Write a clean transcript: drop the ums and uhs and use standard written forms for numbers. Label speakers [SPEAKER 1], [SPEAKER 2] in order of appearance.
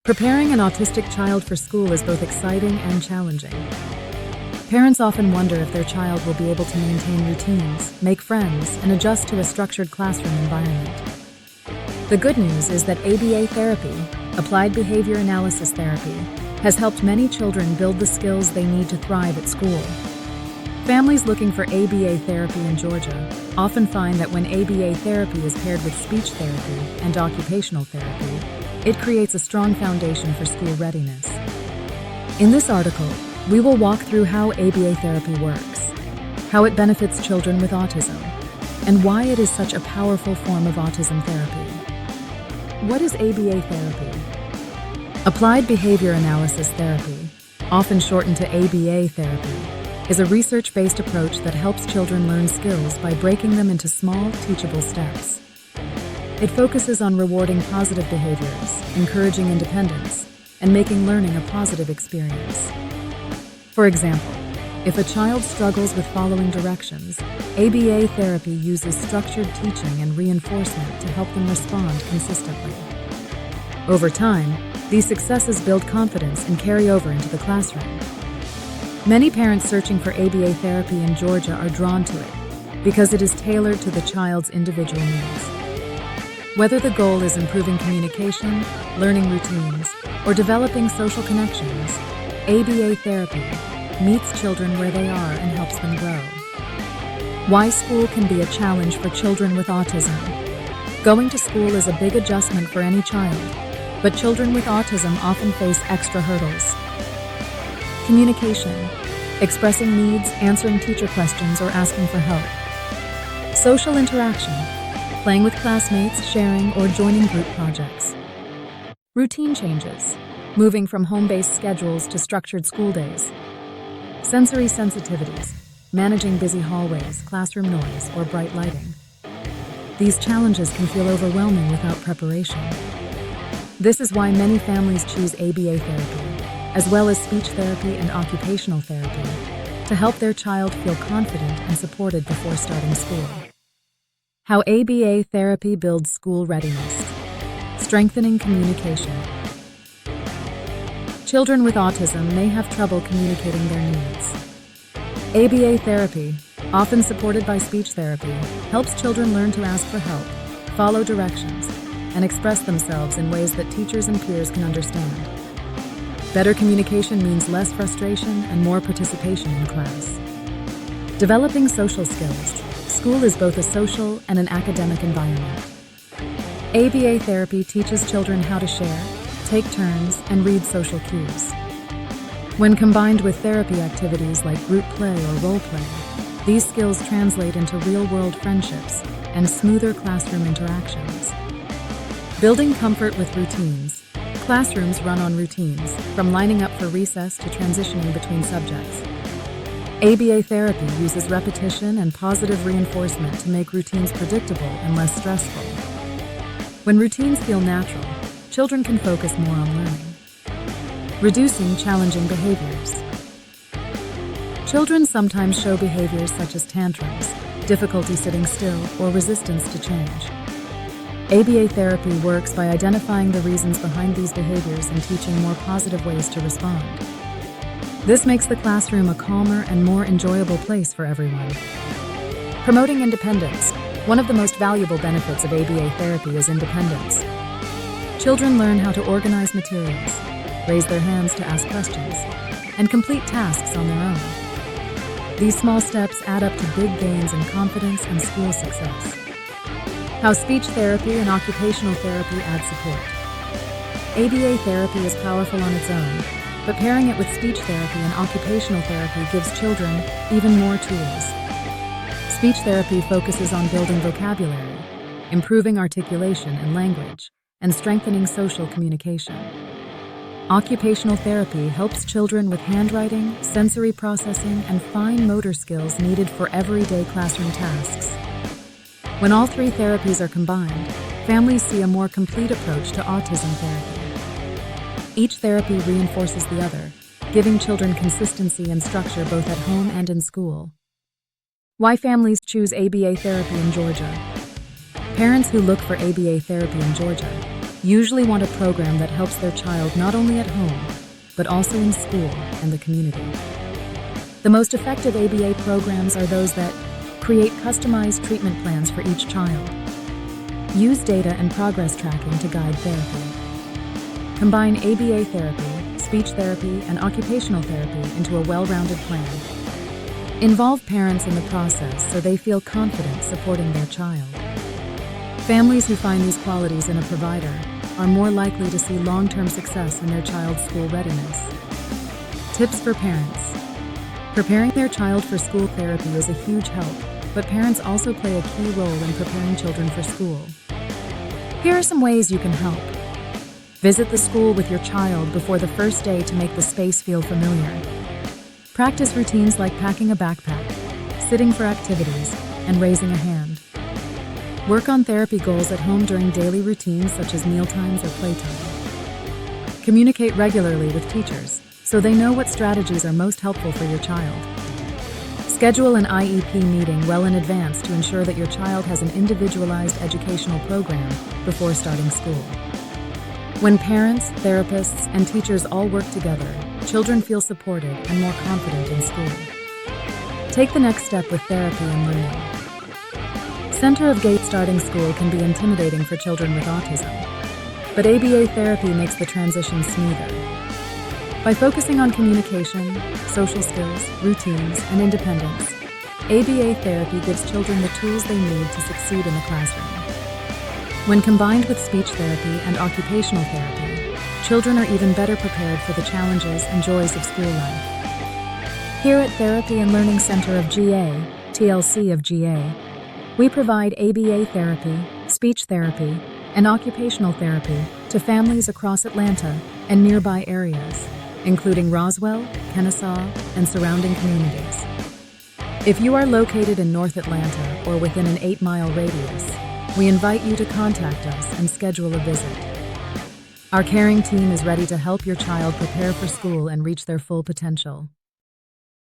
[SPEAKER 1] Preparing an autistic child for school is both exciting and challenging. Parents often wonder if their child will be able to maintain routines, make friends, and adjust to a structured classroom environment. The good news is that ABA therapy, applied behavior analysis therapy, has helped many children build the skills they need to thrive at school. Families looking for ABA therapy in Georgia often find that when ABA therapy is paired with speech therapy and occupational therapy, it creates a strong foundation for school readiness. In this article, we will walk through how ABA therapy works, how it benefits children with autism, and why it is such a powerful form of autism therapy. What is ABA therapy? Applied behavior analysis therapy, often shortened to ABA therapy, is a research-based approach that helps children learn skills by breaking them into small, teachable steps. It focuses on rewarding positive behaviors, encouraging independence, and making learning a positive experience. For example, if a child struggles with following directions, ABA therapy uses structured teaching and reinforcement to help them respond consistently. Over time, these successes build confidence and carry over into the classroom. Many parents searching for ABA therapy in Georgia are drawn to it because it is tailored to the child's individual needs. Whether the goal is improving communication, learning routines, or developing social connections, ABA therapy meets children where they are and helps them grow. Why school can be a challenge for children with autism. Going to school is a big adjustment for any child, but children with autism often face extra hurdles. Communication, expressing needs, answering teacher questions, or asking for help. Social interaction, playing with classmates, sharing, or joining group projects. Routine changes, moving from home-based schedules to structured school days. Sensory sensitivities, managing busy hallways, classroom noise, or bright lighting. These challenges can feel overwhelming without preparation. This is why many families choose ABA therapy, as well as speech therapy and occupational therapy, to help their child feel confident and supported before starting school. How ABA therapy builds school readiness. Strengthening communication. Children with autism may have trouble communicating their needs. ABA therapy, often supported by speech therapy, helps children learn to ask for help, follow directions, and express themselves in ways that teachers and peers can understand. Better communication means less frustration and more participation in class. Developing social skills. School is both a social and an academic environment. ABA therapy teaches children how to share, take turns, and read social cues. When combined with therapy activities like group play or role play, these skills translate into real-world friendships and smoother classroom interactions. Building comfort with routines. Classrooms run on routines, from lining up for recess to transitioning between subjects. ABA therapy uses repetition and positive reinforcement to make routines predictable and less stressful. When routines feel natural, children can focus more on learning. Reducing challenging behaviors. Children sometimes show behaviors such as tantrums, difficulty sitting still, or resistance to change. ABA therapy works by identifying the reasons behind these behaviors and teaching more positive ways to respond. This makes the classroom a calmer and more enjoyable place for everyone. Promoting independence. One of the most valuable benefits of ABA therapy is independence. Children learn how to organize materials, raise their hands to ask questions, and complete tasks on their own. These small steps add up to big gains in confidence and school success. How speech therapy and occupational therapy add support. ABA therapy is powerful on its own, but pairing it with speech therapy and occupational therapy gives children even more tools. Speech therapy focuses on building vocabulary, improving articulation and language, and strengthening social communication. Occupational therapy helps children with handwriting, sensory processing, and fine motor skills needed for everyday classroom tasks. When all three therapies are combined, families see a more complete approach to autism therapy. Each therapy reinforces the other, giving children consistency and structure both at home and in school. Why families choose ABA therapy in Georgia. Parents who look for ABA therapy in Georgia usually want a program that helps their child not only at home, but also in school and the community. The most effective ABA programs are those that create customized treatment plans for each child, use data and progress tracking to guide therapy, combine ABA therapy, speech therapy, and occupational therapy into a well-rounded plan, involve parents in the process so they feel confident supporting their child. Families who find these qualities in a provider are more likely to see long-term success in their child's school readiness. Tips for parents. Preparing their child for school therapy is a huge help, but parents also play a key role in preparing children for school. Here are some ways you can help. Visit the school with your child before the first day to make the space feel familiar. Practice routines like packing a backpack, sitting for activities, and raising a hand. Work on therapy goals at home during daily routines such as mealtimes or playtime. Communicate regularly with teachers so they know what strategies are most helpful for your child. Schedule an IEP meeting well in advance to ensure that your child has an individualized educational program before starting school. When parents, therapists, and teachers all work together, children feel supported and more confident in school. Take the next step with therapy and learning. Center of Gate starting school can be intimidating for children with autism, but ABA therapy makes the transition smoother. By focusing on communication, social skills, routines, and independence, ABA therapy gives children the tools they need to succeed in the classroom. When combined with speech therapy and occupational therapy, children are even better prepared for the challenges and joys of school life. Here at Therapy and Learning Center of GA, TLC of GA, we provide ABA therapy, speech therapy, and occupational therapy to families across Atlanta and nearby areas, including Roswell, Kennesaw, and surrounding communities. If you are located in North Atlanta or within an 8-mile radius, we invite you to contact us and schedule a visit. Our caring team is ready to help your child prepare for school and reach their full potential.